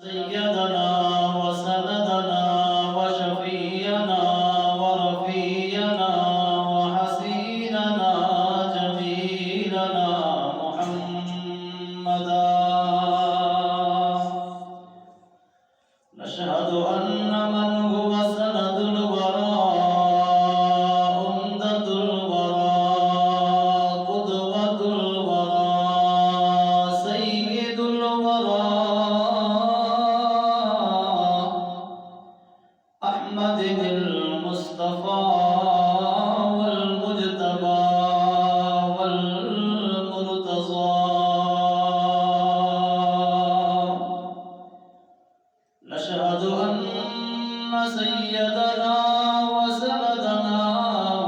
سيدنا وسندنا وشفينا ورفينا وحسيننا جميلنا محمدا. نشهد أن من هو سند الوراء عمدة الوراء قدوة الوراء سيد الوراء أحمد المصطفى والمجتبى والمرتضى. نشهد أن سيدنا وسندنا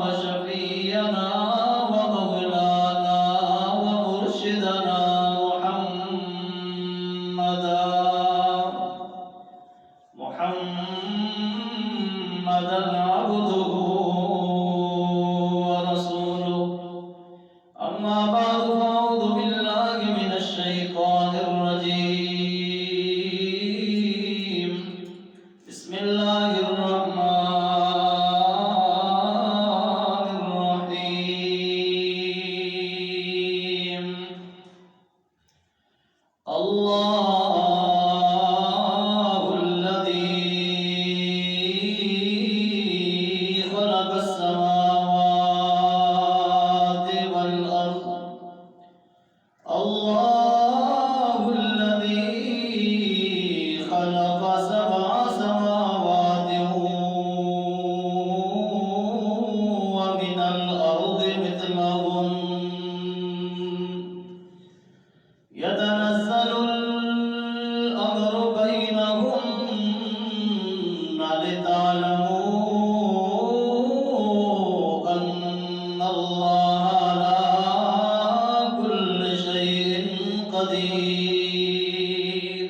وشفينا ومولانا ومرشدنا محمدا عبده ورسوله. أما بعد فأعوذ بالله من الشيطان الرجيم. بسم الله الرحمن الرحيم. الله الذي خلق السماوات والأرض الله الذي خلق سبع سماوات ومن الأرض مثلهن يتنزل الأمر بينهن لتعلموا أن الله على كل شيء قدير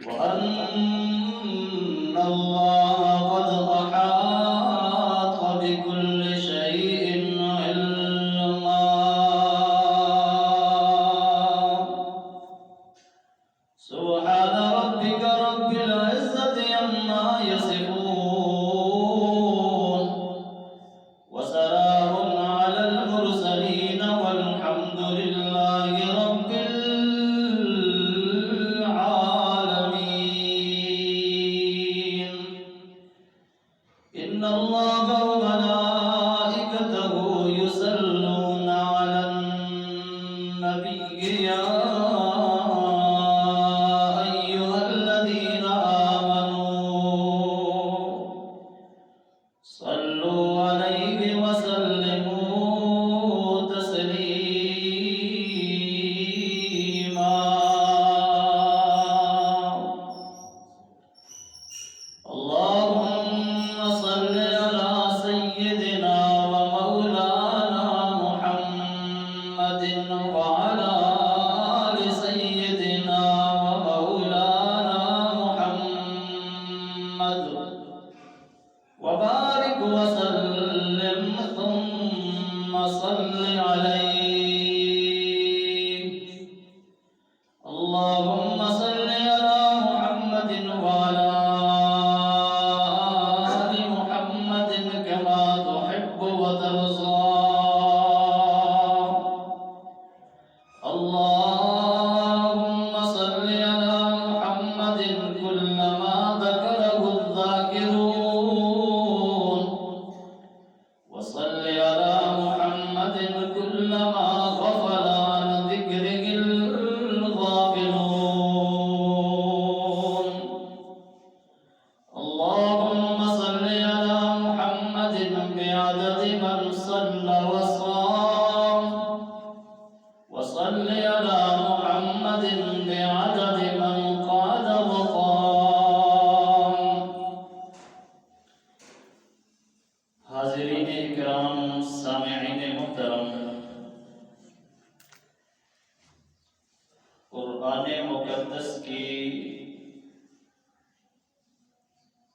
وأن الله قد أحاط بكل شيء علما. سبحان ربك رب العزة عما يصفون وسلام على المرسلين والحمد لله رب العالمين. إن الله وملائكته يصلون على النبي يا أيها الذين آمنوا صلوا عليه وسلموا تسليما. اللهم صل على سيدنا ومولانا محمد وعلى آل سيدنا ومولانا محمد وبارك وسلم ثم صل عليه. اللهم صل على محمد وعلى آل محمد كما تحب وترضى. اللهم صل على محمد كلما ذكره الذاكرون وصل على محمد كلما غفل عن ذكره الغافلون. اللهم صل على محمد بعدد من صلى وصام وصل على محمد بعدد من قعد وقام. حاضرین اکرام سامعین محترم، قرآن مقدس کی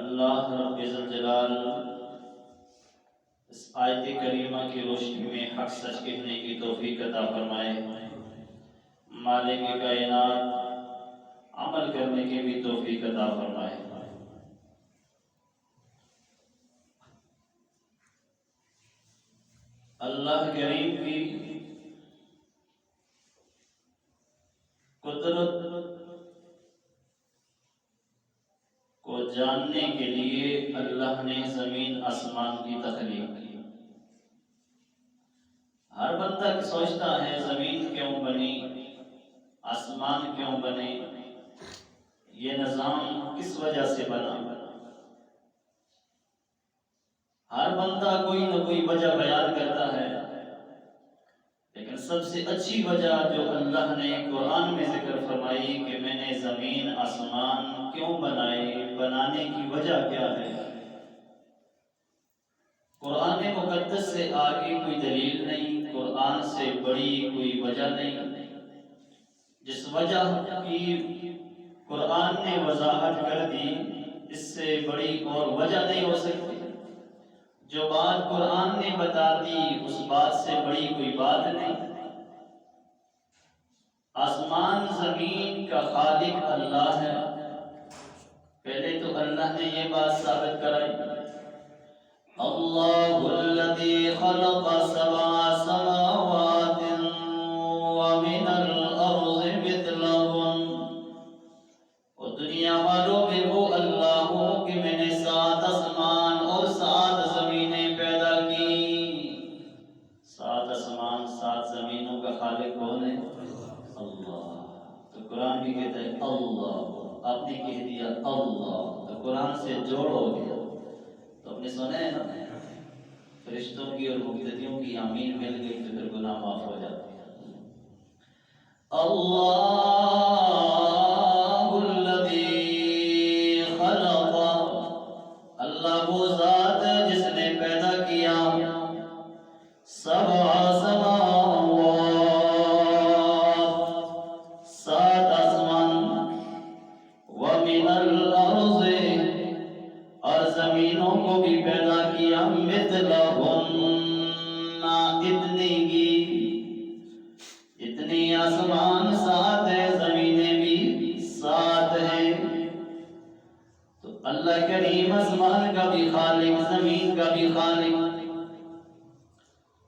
اللہ رب ذوالجلال اس آیت کریمہ کی روشنی میں حق سچ کہنے کی توفیق عطا فرمائے، مالک کائنات عمل کرنے کی بھی توفیق عطا فرمائے۔ اللہ کریم کی قدرت کو جاننے کے لیے اللہ نے زمین آسمان کی تخلیق کی۔ ہر بندہ سوچتا ہے زمین کیوں بنی، آسمان کیوں بنے، یہ نظام کس وجہ سے بنا۔ ہر بندہ کوئی نہ کوئی وجہ بیان کرتا ہے، لیکن سب سے اچھی وجہ جو اللہ نے قرآن میں ذکر فرمائی کہ میں نے زمین آسمان کیوں بنائے، بنانے کی وجہ کیا ہے۔ قرآن مقدس سے آگے کوئی دلیل نہیں، قرآن سے بڑی کوئی وجہ نہیں۔ جس وجہ کی قرآن نے وضاحت کر دی، اس سے بڑی اور وجہ نہیں ہو سکتی۔ جو بات قرآن نے بتا دی اس بات سے بڑی کوئی بات نہیں۔ آسمان زمین کا خالق اللہ ہے۔ پہلے تو اللہ نے یہ بات ثابت کرائی، اللہ الذی خلق سبع سماوات ومن الارض مثلہن، اور دنیا والوں میں وہ اللہ ہو کہ میں نے 7 آسمان اور 7 زمینیں پیدا کی۔ 7 آسمان 7 زمینوں کا خالق کون ہے؟ اللہ۔ تو قرآن بھی کہتا ہے اللہ، آپ نے کہہ دیا اللہ، تو قرآن سے جوڑ ہو گیا۔ تو آپ نے سنا ہے نا، فرشتوں کی اور مقتدیوں کی آمین مل گئی تو پھر گناہ معاف ہو جاتے ہیں۔ اللہ الذی خلق، اللہ وہ ذات ہے جس نے پیدا کیا 7 سماوات، 7 آسمان، ومن الارض، اور زمینوں کو بھی پیدا کیا مثلہن، اتنی کی، اتنی آسمان 7 ہے، زمینیں بھی 7 ہیں۔ تو اللہ کریم آسمان کا بھی خالق، زمین کا بھی خالق۔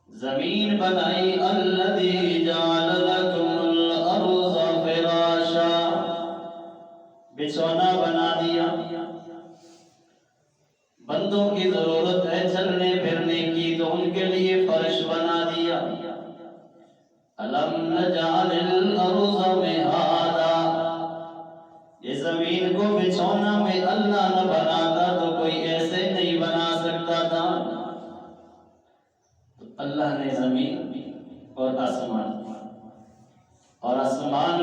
زمین بنائی الذی جعل لکم الارض فراشا، بچھونا بنا دیا۔ بندوں کی ضرورت ہے چلنے پھرنے کی تو ان کے لیے فرش بنا دیا۔ الم نجعل الارض مہادا، یہ زمین کو بچھونا میں اللہ نہ بناتا تو کوئی ایسے نہیں بنا سکتا تھا۔ تو اللہ نے زمین اور آسمان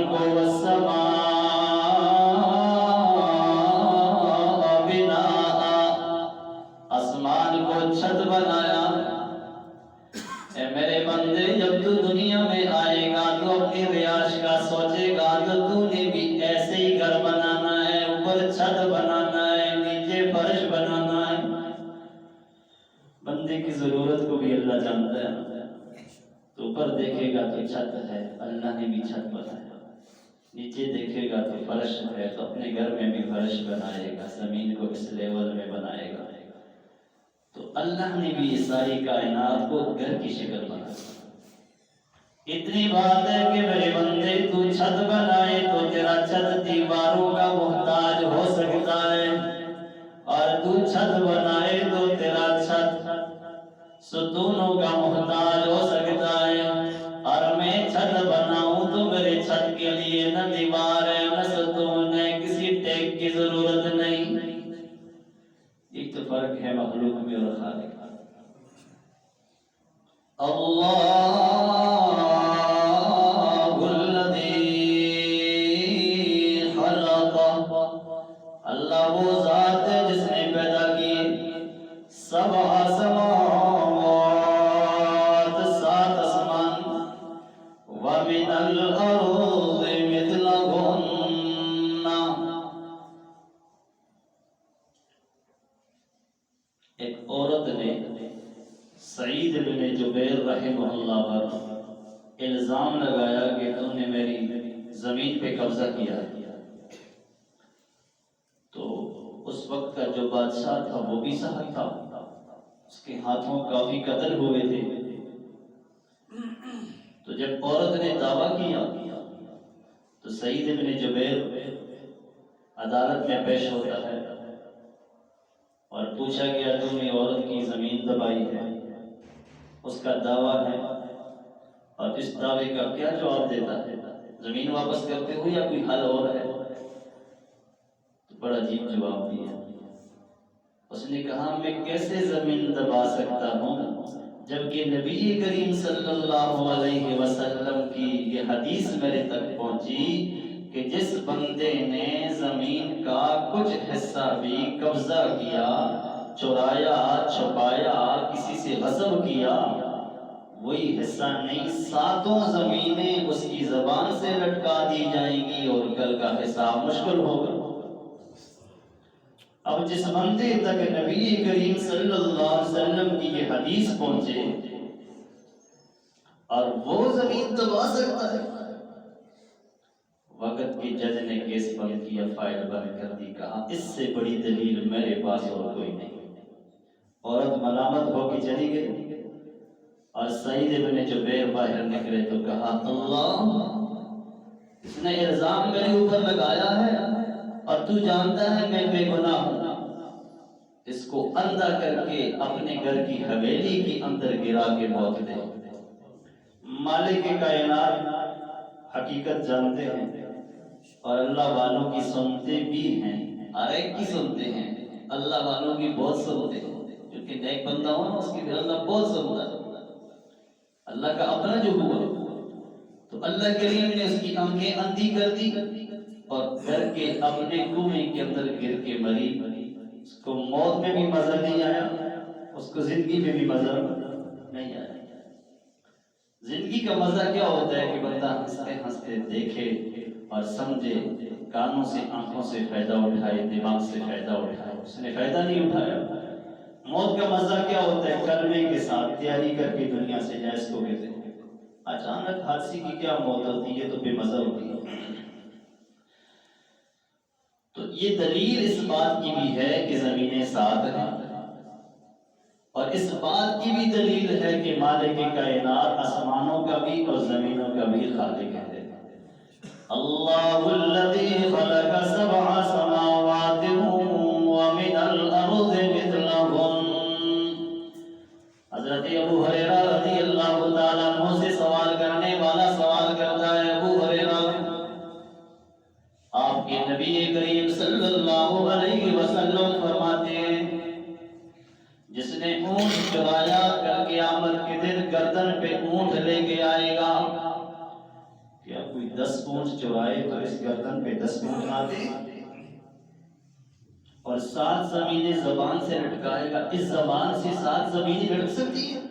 کو والسماء بناء، آسمان کو چھت بنایا۔ اے میرے بندے، جب تو دنیا میں آئے گا تو اپنی رہائش کا سوچے گا تو نے بھی ایسے ہی گھر بنانا ہے، اوپر چھت بنانا ہے، نیچے فرش بنانا ہے۔ بندے کی ضرورت کو بھی اللہ جانتا ہے۔ تو اوپر دیکھے گا تو چھت ہے، اللہ نے بھی چھت بنایا۔ نیچے دیکھے گا تو فرش ہے، تو اپنے گھر میں بھی فرش بنائے گا، زمین کو اس لیول میں بنائے گا۔ تو اللہ نے بھی یہ ساری کائنات کو گھر کی شکل بنایا۔ اتنی بات ہے کہ میرے بندے تو چھت بنائے تو تیرا چھت دیواروں کا محتاج ہو سکتا ہے، اور تو چھت بنائے تو تیرا چھت ستونوں کا محتاج ہو سکتا ہے۔ اور میں چھت بناؤں تو میرے چھت کے لیے نہ دیوار ہے نہ ستون ہے، کسی ٹیک کی ضرورت نہیں۔ ایک تو فرق ہے مخلوق میں اور خالق۔ اللہ الذی خلق، اللہ وہ ذات ہے جس نے پیدا کی 7 سماوات، 7 آسمان، ومن الارض مثلہن، ایک عورت نے سعید بن جبیر رحمہ اللہ پر الزام لگایا کہ تم نے میری زمین پہ قبضہ کیا ہے، تو اس وقت کا جو بادشاہ تھا وہ بھی سخت تھا، اس کے ہاتھوں کافی قتل ہوئے تھے۔ تو جب عورت نے دعویٰ کیا تو سعید بن جبیر عدالت میں پیش ہوتا ہے اور پوچھا گیا تم نے عورت کی زمین دبائی ہے، اس کا دعویٰ ہے، اور اس دعوے کا کیا جواب دیتا ہے؟ زمین واپس کرتے ہو یا کوئی حل اور ہے؟ تو بڑا عجیب جواب دیا۔ اس نے کہا میں کیسے زمین دبا سکتا ہوں جبکہ نبی کریم صلی اللہ علیہ وسلم کی یہ حدیث میرے تک پہنچی کہ جس بندے نے زمین کا کچھ حصہ بھی قبضہ کیا، چرایا، چھپایا، کسی سے غصب کیا، وہی حصہ نہیں، ساتوں زمینیں اس کی زبان سے لٹکا دی جائیں گی اور کل کا حساب مشکل ہوگا۔ اب جس بندے تک نبی کریم صلی اللہ علیہ وسلم کی یہ حدیث پہنچے اور وہ زمین دبا سکتا ہے، وقت کی جج نے کیس بند کیا، فائل بند کر دی، کہا اس سے بڑی دلیل میرے پاس اور کوئی نہیں۔ عورت ملامت ہو کے چلی گئی اور سعید بن جبیر باہر نکلے تو کہا اللہ، اس نے الزام میرے اوپر لگایا ہے اور تو جانتا ہے میں بے گناہ ہوں، اس کو اندھا کر کے اپنے گھر کی حویلی کے اندر گرا کے موت دے۔ مالک کائنات حقیقت جانتے ہیں اور اللہ والوں کی سنتے بھی ہیں، ہر ایک کی سنتے ہیں، اللہ والوں کی بہت سنتے ہیں، کیونکہ نیک بندہ ہو نا اس کی پھر اللہ بہت سنتا ہے۔ اللہ کا اپنا جو ہوا تو اللہ کریم نے اس کی آنکھیں اندھی کر دی اور گھر کے اپنے کنویں کے اندر گر کے مری۔ اس کو موت میں بھی مزہ نہیں آیا، اس کو زندگی میں بھی مزہ نہیں آیا۔ زندگی کا مزہ کیا ہوتا ہے کہ بندہ ہنستے ہنستے دیکھے اور سمجھے، کانوں سے آنکھوں سے فائدہ اٹھائے، دماغ سے فائدہ اٹھائے، اس نے فائدہ نہیں اٹھایا۔ موت کا مزہ کیا ہوتا ہے؟ کلمے کے ساتھ تیاری کر کے دنیا سے جائے، اس کو کہتے ہیں۔ اچانک حادثے کی کیا موت ہوتی ہے تو بے مزہ ہوتی ہے۔ تو یہ دلیل اس بات کی بھی ہے کہ زمینیں ساتھ ہیں، اور اس بات کی بھی دلیل ہے کہ مالک کائنات آسمانوں کا بھی اور زمینوں کا بھی خالق ہے۔ اللہ الذی خلق سبع سماوات ومن الارض مثلہن۔ حضرت ابو ہریرہ رضی اللہ تعالیٰ عنہ سے سوال کرنے والا سوال کرتا ہے، ابو ہریرہ آپ کے نبی کریم صلی اللہ علیہ وسلم فرماتے ہیں جس نے اونٹ چرایا کل قیامت کے دن گردن پہ اونٹ لے کے آئے گا۔ کیا کوئی 10 اونٹ چرائے تو اس گردن پہ 10 اونٹ آتے، اور 7 زمینیں زبان سے لٹکائے گا، اس زبان سے 7 زمینیں لٹک سکتی ہیں؟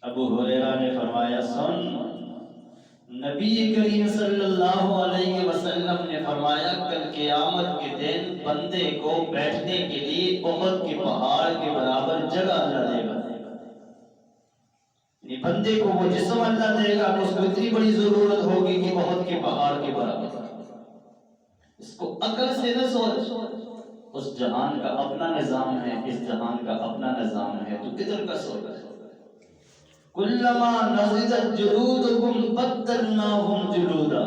ابو ہریرہ نے فرمایا سن، نبی کریم صلی اللہ علیہ وسلم نے فرمایا کل قیامت کے دن بندے کو بیٹھنے کے لیے احد کے پہاڑ کے برابر جگہ اللہ دے گا۔ یعنی بندے کو وہ جسم اللہ دے گا کہ اس کو اتنی بڑی ضرورت ہوگی کہ احد کے پہاڑ کے برابر۔ اس کو عقل سے نہ سوچ، اس جہان کا اپنا نظام ہے، اس جہان کا اپنا نظام ہے، تو ادھر کا سوچ۔ کلما نضجت جلودکم بدلناہم جلودا،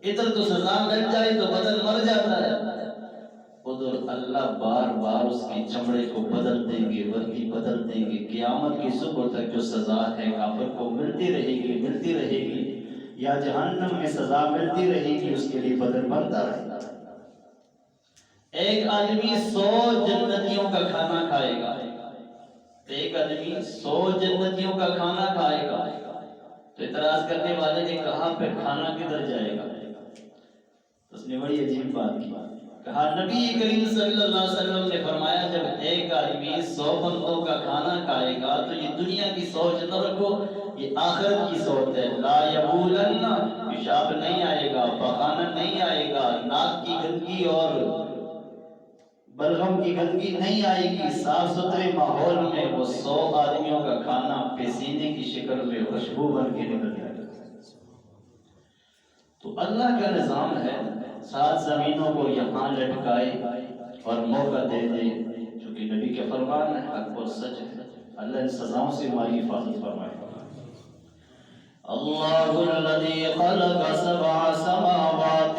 ادھر تو سزا مل جائے تو بدن مر جاتا ہے، ادھر اللہ بار بار اس کی چمڑے کو بدل دیں گے، وردی بدل دیں گے۔ قیامت کی صبح تک جو سزا ہے کافر کو ملتی رہے گی، یا جہنم میں سزا ملتی رہے گی، اس کے لیے بدن بنتا رہے گا۔ ایک آدمی 100 جنتیوں کا کھانا کھائے گا، ایک آدمی 100 جنتیوں کا کھانا کھائے گا، تو اعتراض کرنے والے نے کہا پھر کھانا کدھر جائے گا؟ اس نے بڑی عجیب بات کی، کہا نبی کریم صلی اللہ علیہ وسلم نے فرمایا جب ایک آدمی 100 بندوں کا کھانا کھائے گا تو یہ دنیا کی سوچ نہ رکھو، یہ آخرت کی سوچ ہے۔ لا یبولن، پیشاب نہیں آئے گا، پخانا نہیں آئے گا، ناک کی گندگی اور بلغم کی گندگی نہیں آئے گی، صاف ستھرے ماحول میں وہ 100 آدمیوں کا کھانا پسینے کی شکل میں خوشبو بن کے نکل جائے گا۔ تو اللہ کا نظام ہے 7 زمینوں کو یہاں لٹکائے اور موقع دے دے، چونکہ نبی کے فرمان ہے، حق اور سچ ہے، اللہ ان سزاؤں سے ہماری حفاظت فرمائے۔ اللہ الذی خلق 7 سماوات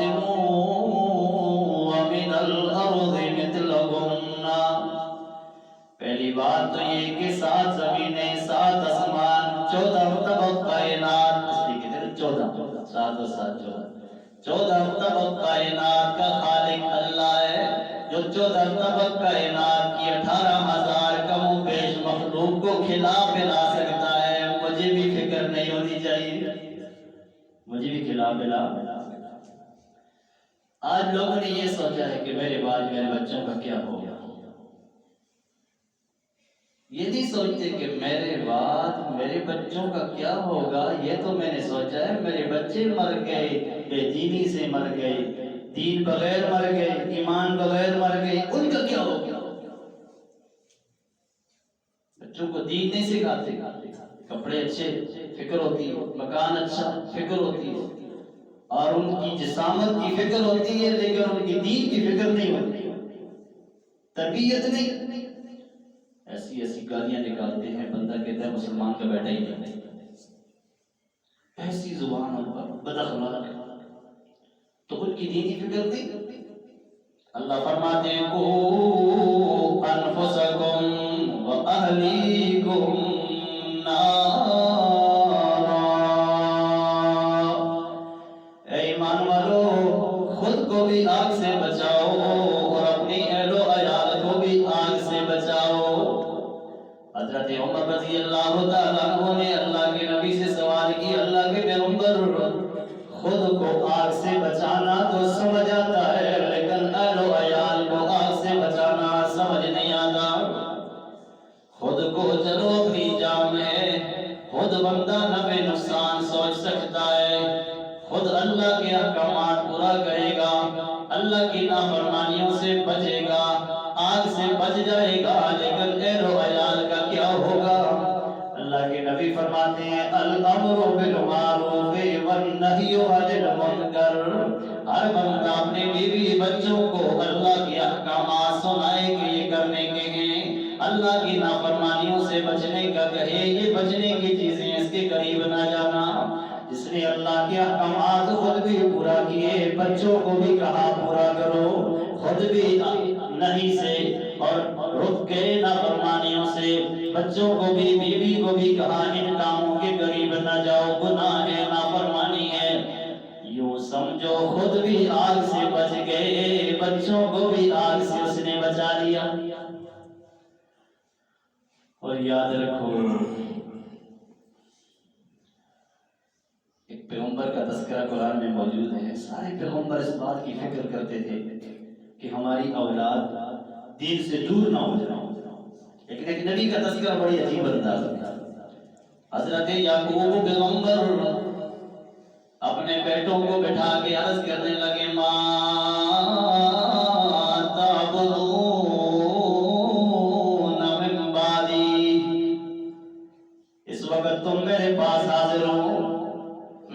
ومن الارض مثلہن۔ پہلی بات تو یہ کہ 7 زمینیں، 7 آسمان، 14 طبق کائنات، اس لیے کہتے ہیں 14، 7 اور 7 14 طبق کائنات کا خالق اللہ ہے، جو 14 طبق کائنات کی 18,000 کم و بیش مخلوق کو کھلا پلا سکتا ہے۔ مجھے بھی فکر نہیں ہونی چاہیے، مجھے بھی کھلا پلا۔ آج لوگوں نے یہ سوچا ہے کہ میرے بعد میرے بچوں کا کیا ہوگا، یہ نہیں سوچتے کہ میرے بعد میرے بچوں کا کیا ہوگا۔ یہ تو میں نے سوچا ہے میرے بچے مر گئے، بے دینی سے مر گئے، دین بغیر مر گئے، ایمان بغیر مر گئے، ان کا کیا ہوگا۔ بچوں کو دین نہیں سکھاتے، کپڑے اچھے فکر ہوتی ہے، مکان اچھا فکر ہوتی ہے، اور ان کی جسامت کی فکر ہوتی ہے، لیکن ان کی دین کی فکر نہیں ہوتی، تربیت نہیں۔ ایسی ایسی گالیاں نکالتے ہیں، بندہ کہتا ہے مسلمان کا بیٹا ہی نہیں، ایسی زبان ان پر بد اخلاق، تو ان کی دینی فکر نہیں۔ اللہ فرماتے ہیں قُوا أَنفُسَكُمْ وَأَهْلِيكُمْ نَارًا۔ اے ایمان والو، خود کو بھی آگ سے بچاؤ اور اپنی اہل و عیال کو بھی آگ سے بچاؤ۔ حضرت عمر رضی اللہ تعالیٰ عنہ نے اللہ کے نبی سے سوال کی، اللہ کے پیغمبر، خود کو آگ سے بچانا تو سمجھ آتا ہے، لیکن اہل و عیال کو آگ سے بچانا سمجھ نہیں آتا۔ خود کو چلو اپنی جان ہے، خود بندہ نفع نقصان سوچ سکتا ہے، خود اللہ کے احکامات پورا کرے گا، اللہ کی نافرمانیوں سے بچے گا، آگ سے بچ جائے گا، لیکن اہل و عیال کا کیا ہوگا؟ اللہ کے نبی فرماتے ہیں الامر بالمعروف والنہی عن المنکر۔ ہر بندہ اپنے بیوی بچوں کو اللہ کے احکامات سنائے کہ یہ کرنے کے ہیں، اللہ کی نافرمانیوں سے بچنے کا کہے، یہ بچنے کی چیزیں اس کے قریب نہ جانا۔ جس نے اللہ کے احکامات خود بھی پورا کیے، بچوں کو بھی کہا پورا کرو، خود بھی نہیں سے اور رک گئے نافرمانیوں سے، بچوں کو بھی بیوی کو بھی کہا ان کاموں کے قریب نہ جاؤ، گناہ ہے، نافرمانی ہے۔ یوں سمجھو خود بھی آگ سے بچ گئے، بچوں کو بھی آگ سے اس نے بچا لیا۔ اور یاد رکھو، ایک پیغمبر کا تذکرہ قرآن میں موجود ہے، سارے پیغمبر اس بات کی فکر کرتے تھے کہ ہماری اولاد دین سے دور نہ ہو جائے، لیکن ایک نبی کا تذکرہ بڑی عجیب انداز ہے۔ حضرت یعقوب پیغمبر اپنے بیٹوں کو بٹھا کے عرض کرنے لگے ماں تعبدون من بعدی، اس وقت تم میرے پاس حاضر ہو،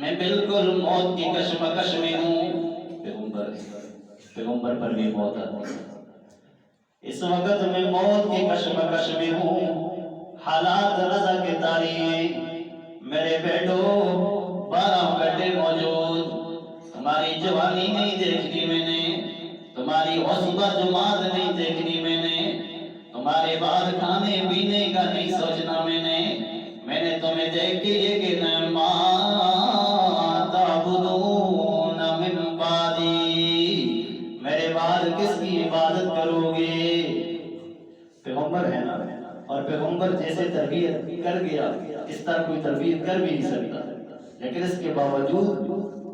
میں بالکل موت کی کشمکش میں ہوں۔ پیغمبر پر بھی موت آتی ہے، اس وقت میں موت کی کشمکش میں ہوں، حالات رضا کے تاری ہیں، میرے بیٹو 12 بیٹے موجود، تمہاری جوانی نہیں دیکھنی میں نے، تمہاری عصبہ جماعت نہیں دیکھنی میں نے، تمہارے بعد کھانے پینے کا نہیں سوچنا میں نے تمہیں دیکھ کے یہ کہنا ہے ماں تعبدون من بعدی، میرے بعد کس کی عبادت کرو گے؟ پیغمبر ہے نا، اور پیغمبر جیسے تربیت کر گیا اس طرح کوئی تربیت کر بھی نہیں سکتا، لیکن اس کے باوجود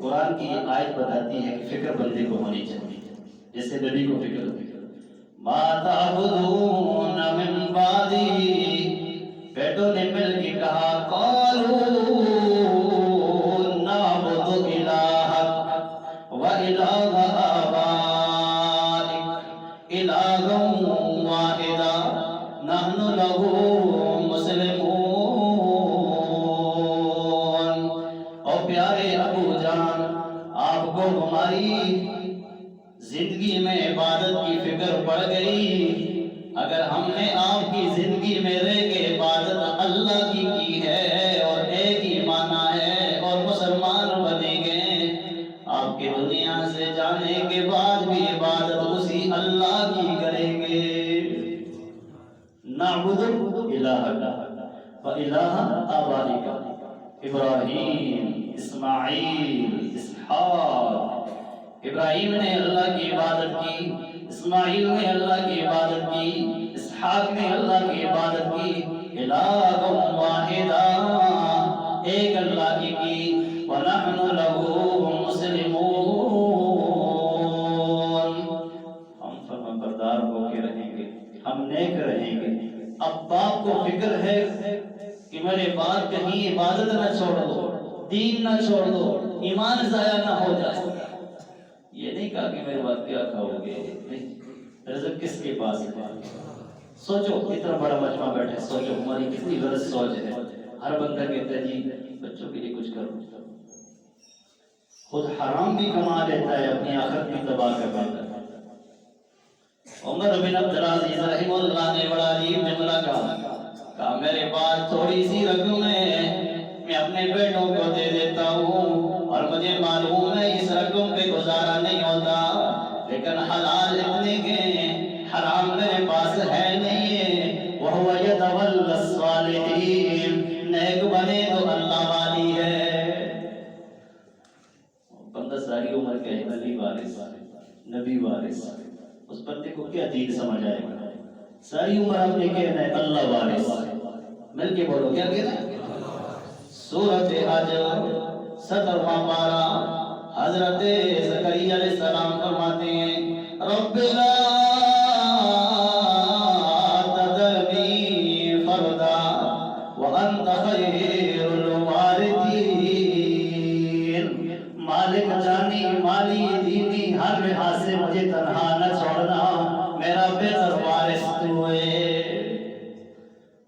قرآن کی یہ آیت بتاتی ہے کہ فکر بندے کو ہونی چاہیے، جیسے نبی کو فکر ہوتی ہے ما تعبدون من بعدی۔ بیٹوں نے مل کے کہا قالوا نعبد الہک و الہ آبائک الہا اگر ہم نے آپ کی زندگی میں رہ کے عبادت اللہ کی ہے اور ایک ہی مانا ہے اور مسلمان بنے گئے، آپ کی دنیا سے جانے کے بعد بھی عبادت اسی اللہ کی کریں گے۔ نعبد الہک و الہ آبائک ابراہیم اسماعیل اسحاق۔ ابراہیم نے اللہ کی عبادت کی، اسماعیل نے اللہ کی عبادت کی، اسحاق نے اللہ کی عبادت کی، الہ واحدہ ایک اللہ کی وَنَحْنُ لَهُ مُسْلِمُونَ۔ ہم فرمانبردار ہو کے رہیں گے، ہم نیک رہیں گے۔ اب باپ کو فکر ہے کہ میرے بعد کہیں عبادت نہ چھوڑ دو، دین نہ چھوڑ دو، ایمان ضائع نہ ہو جائے۔ یہ نہیں کہا کہ میرے بعد کیا کھاؤ گے، رزق کس کے پاس ہے۔ سوچو اتنا بڑا مجمع بیٹھے، سوچو ہماری کتنی غلط سوچ ہے۔ ہر بندہ کہتا ہے جی بچوں کے لیے کچھ کرو، خود حرام بھی کما لیتا ہے، اپنی آخرت بھی تباہ کر دیتا ہے۔ عمر بن عبدالعزیز رحمہ اللہ نے بڑا عجیب جملہ کہا میرے پاس تھوڑی سی رقم ہے، میں اپنے بیٹوں کو دے دیتا ہوں اور مجھے معلوم ہے اس رقم پہ گزارا نہیں ہوتا، لیکن حلال اتنے کے حرام میرے پاس ہے نہیں ہے۔ وَهُوَ يَتَوَلَّى الصَّالِحِينَ، نیک بنے تو اللہ والی ہے۔ بندہ ساری عمر کہے نبی وارث، نبی وارث، اس بندے کو کیا دین سمجھ آئے گا؟ ساری عمر آپ نے کہنا ہے اللہ وارث، مل کے بولو کیا کہنا ہے؟ سورۃ حجر 17واں پارہ، حضرت زکریا علیہ السلام فرماتے ہیں رب لا تذرنی فردا وانت خیر الوارثین۔ مالک جانی مالی دینی ہر لحاظ سے مجھے تنہا نہ چھوڑنا، میرا بہتر وارث تو ہے۔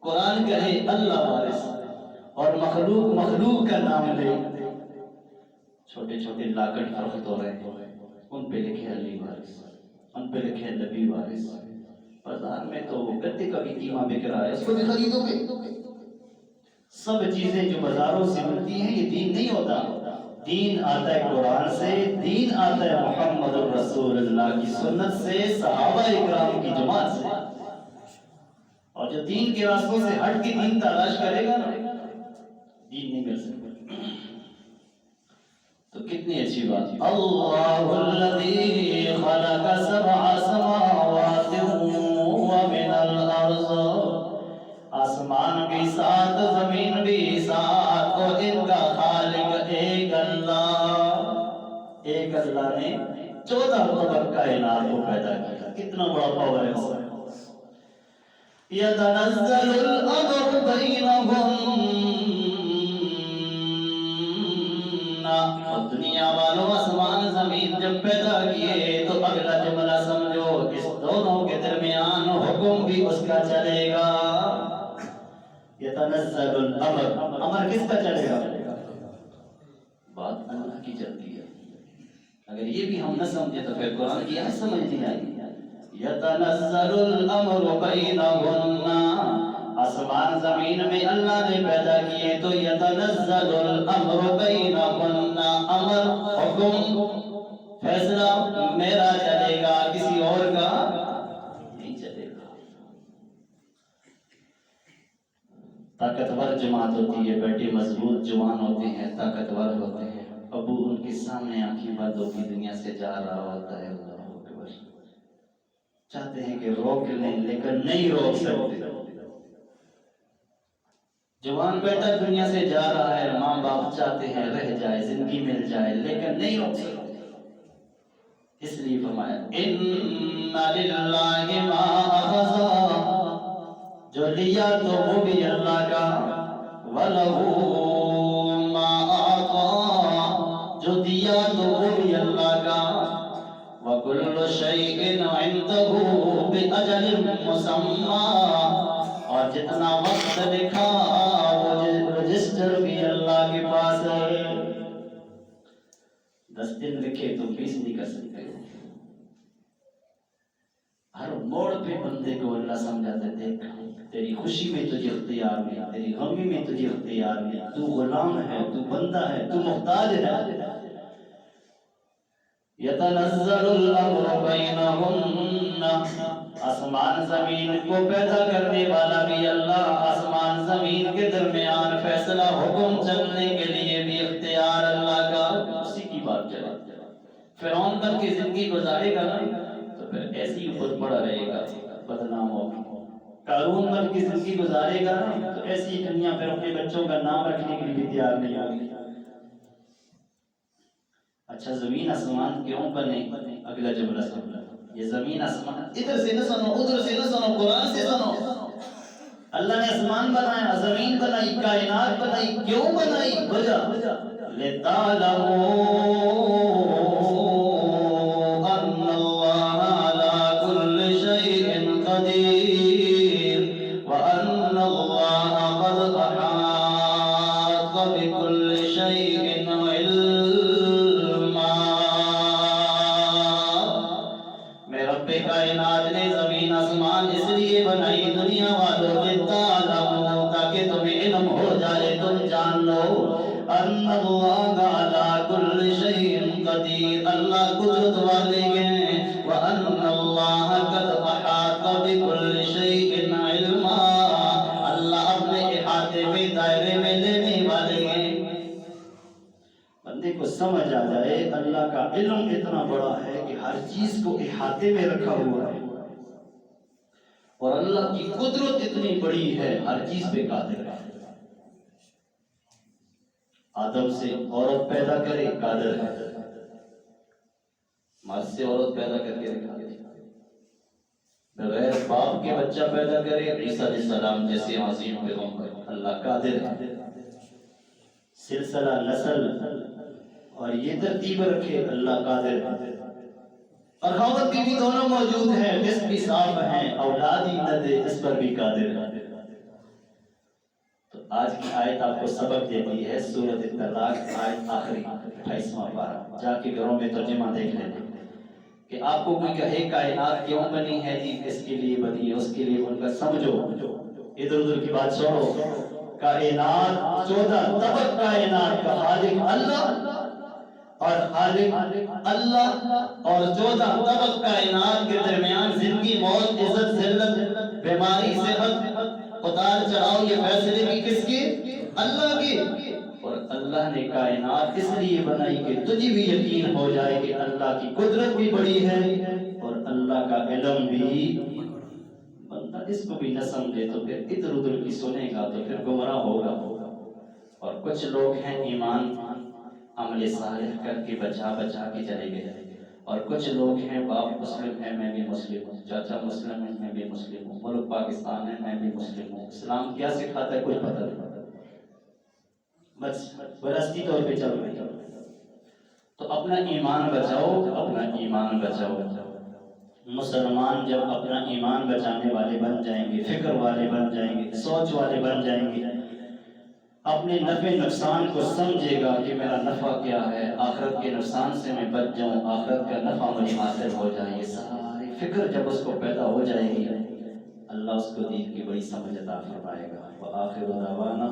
قرآن کہے اللہ وارث اور مخلوق مخلوق کا نام لے۔ چھوٹے چھوٹے لاکٹ فرخت ہو رہے ہیں، ان پہ لکھے علی وارث، ان پہ لکھے نبی وارث۔ بازار میں تو گدے کا بھی قیمہ بک رہا ہے، اس کو بھی خریدو گے۔ سب چیزیں جو بازاروں سے ملتی ہیں یہ دین نہیں ہوتا۔ دین آتا ہے قرآن سے، دین آتا ہے محمد الرسول اللہ کی سنت سے، صحابہ اکرام کی جماعت سے۔ اور جو دین کے راستوں سے ہٹ کے دین تلاش کرے گا نا، دین نہیں مل سکتا۔ تو کتنی اچھی بات، اللہ الذی خلق سبع سماوات ومن الارض، آسمان بھی ساتھ زمین بھی ساتھ، اور ان کا خالق ایک اللہ۔ ایک اللہ نے 14 طبق کائنات کو پیدا کیا، کتنا بڑا پاور ہے اس میں۔ يتنزل الأمر بينهن، اور دنیا والوں آسمان زمین جب پیدا کیے تو اگلا جملہ سمجھو، اس دونوں کے درمیان حکم بھی اس کا چلے گا۔ يتنزل الأمر، امر کس کا چلے گا؟ بات اللہ کی چلتی ہے۔ اگر یہ بھی ہم نہ سمجھے تو پھر قرآن کی آیت سمجھ نہیں آئی۔ یتنزل الامر بینہن، آسمان زمین میں اللہ نے پیدا کیے تو یتنزل الامر بینہن، امر حکم فیصلہ میرا چلے گا، کسی اور کا نہیں چلے گا۔ طاقتور جماعت ہوتی ہے، بیٹے مضبوط جوان ہوتے ہیں، طاقتور ہوتے ہیں، ابو ان کے سامنے آنکھیں بند ہو کے دنیا سے جا رہا ہوتا ہے، اللہ اکبر، چاہتے ہیں کہ روک لیں لیکن نہیں روک سکتے۔ جوان بیٹا دنیا سے جا رہا ہے، ماں باپ چاہتے ہیں رہ جائے، زندگی مل جائے، لیکن نہیں روک سکتے۔ اس لیے فرمایا ان للہ ما اخذ، جو لیا تو وہ بھی اللہ کا، وَلَهُ مَا أَعْطَى، جو دیا تو وہ بھی اللہ کا، وَكُلُّ شَيْءٍ عِندَهُ بِأَجَلٍ مُّسَمًّى، اور جتنا وقت لکھا وہ رجسٹر بھی اللہ کے پاس ہے۔ 10 دن لکھے تو 20 نہیں کر سکتے، ہر موڑ پہ بندے کو اللہ سمجھاتے دیکھ تیری خوشی میں تجھے اختیار نہیں، تیری غمی میں تجھے اختیار نہیں، تو غلام ہے، تو بندہ ہے، تو محتاج ہے۔ یتنزل الامر بینہن، آسمان زمین کو پیدا کرنے والا بھی اللہ، آسمان زمین کے درمیان فیصلہ حکم چلنے کے لیے بھی اختیار اللہ کا، اسی کی بات چلے۔ فرعون بن کی زندگی گزارے گا نا تو پھر ایسی اوپر پڑا رہے گا، بدنام ہوگا۔ قارون بن کی زندگی گزارے گا نا تو ایسی دنیا پھر اپنے بچوں کا نام رکھنے کے لیے تیار نہیں ہوگی۔ اچھا زمین آسمان کیوں بنے؟ اگلا جملہ سنو، یہ زمین آسمان ادھر سے نہ سنو، ادھر سے نہ سنو، قرآن سے سنو۔ اللہ نے آسمان بنایا، زمین بنائی، کائنات بنائی، کیوں بنائی؟ وجہ لِتَعْلَمُوا أَنَّ اللَّهَ عَلَىٰ كُلِّ شَيْءٍ قَدِيرٌ وَأَنَّ اللَّهَ قَدْ أَحَاطَ بِكُلِّ شَيْءٍ عِلْمًا۔ میں رب کائنات نے زمین آسمان اس لیے بنائی دنیا والوں لِتَعْلَمُوا، تاکہ تمہیں علم ہو جائے، تم جان لو ان اللہ علی کل شیء قدیر، اللہ قدرت والے ہیں، وان اللہ قد احاط بكل شیء علما، اللہ اپنے احاطے میں دائرے میں لینے والے ہیں۔ بندے کو سمجھ آ جائے اللہ کا علم اتنا بڑا ہے کہ ہر چیز کو احاطے میں رکھا ہوا ہے، اور اللہ کی قدرت اتنی بڑی ہے، ہر چیز پہ قادر ہے۔ آدم سے عورت پیدا کرے قادر ہے، مرد سے عورت پیدا کر کے رکھا دے، بغیر باپ کے بچہ پیدا کرے عیسیٰ علیہ السلام جیسے عظیم پیغمبر، اللہ قادر ہے۔ سلسلہ نسل اور یہ ترتیب رکھے، اللہ قادر ہے۔ اور خاوند بیوی دونوں موجود ہیں، جسم بھی صاف ہیں، اولاد ہی نہ دے اس پر بھی قادر ہے۔ تو آج کی آیت آپ کو سبق دیتی ہے، سورۃ الطلاق آیت آخری 28واں پارہ، جا کے گھروں میں ترجمہ دیکھ لیتے کہ آپ کو کوئی کہے کائنات کیوں بنی ہے جی، اس کے لیے بنی ہے، اس کے لیے ان کا سمجھو، ادھر ادھر کی بات چھوڑو۔ کائنات 14 طبق کائنات کا خالق اللہ، اور خالق اللہ اور 14 طبق کائنات کے درمیان زندگی، موت، عزت، ذلت، بیماری، صحت، اتار چڑھاؤ، یہ فیصلے بھی کس کے؟ اللہ کے۔ اور اللہ نے کائنات اس لیے بنائی کہ تجھے بھی یقین ہو جائے کہ اللہ کی قدرت بھی بڑی ہے اور اللہ کا علم بھی۔ بندہ اس کو بھی نہ سمجھے تو پھر ادھر ادھر کی سنے گا تو پھر گمراہ ہوگا۔ اور کچھ لوگ ہیں ایمان عمل صالح کر کے بچا کے چلے گئے، اور کچھ لوگ ہیں باپ مسلم ہے میں بھی مسلم ہوں، چاچا مسلم ہے میں بھی مسلم ہوں، ملک پاکستان ہے میں بھی مسلم ہوں، اسلام کیا سکھاتا ہے کچھ پتہ نہیں، بس وراثتی طور پہ چل رہی ہے۔ تو اپنا ایمان بچاؤ، اپنا ایمان بچاؤ۔ مسلمان جب اپنا ایمان بچانے والے بن جائیں گے، فکر والے بن جائیں گے، سوچ والے بن جائیں گے، اپنے نفع نقصان کو سمجھے گا کہ میرا نفع کیا ہے، آخرت کے نقصان سے میں بچ جاؤں، آخرت کا نفع مجھے حاصل ہو جائے، یہ ساری فکر جب اس کو پیدا ہو جائے گی، اللہ اس کو دین کی بڑی سمجھ عطا فرمائے گا۔ وآخر دعوانا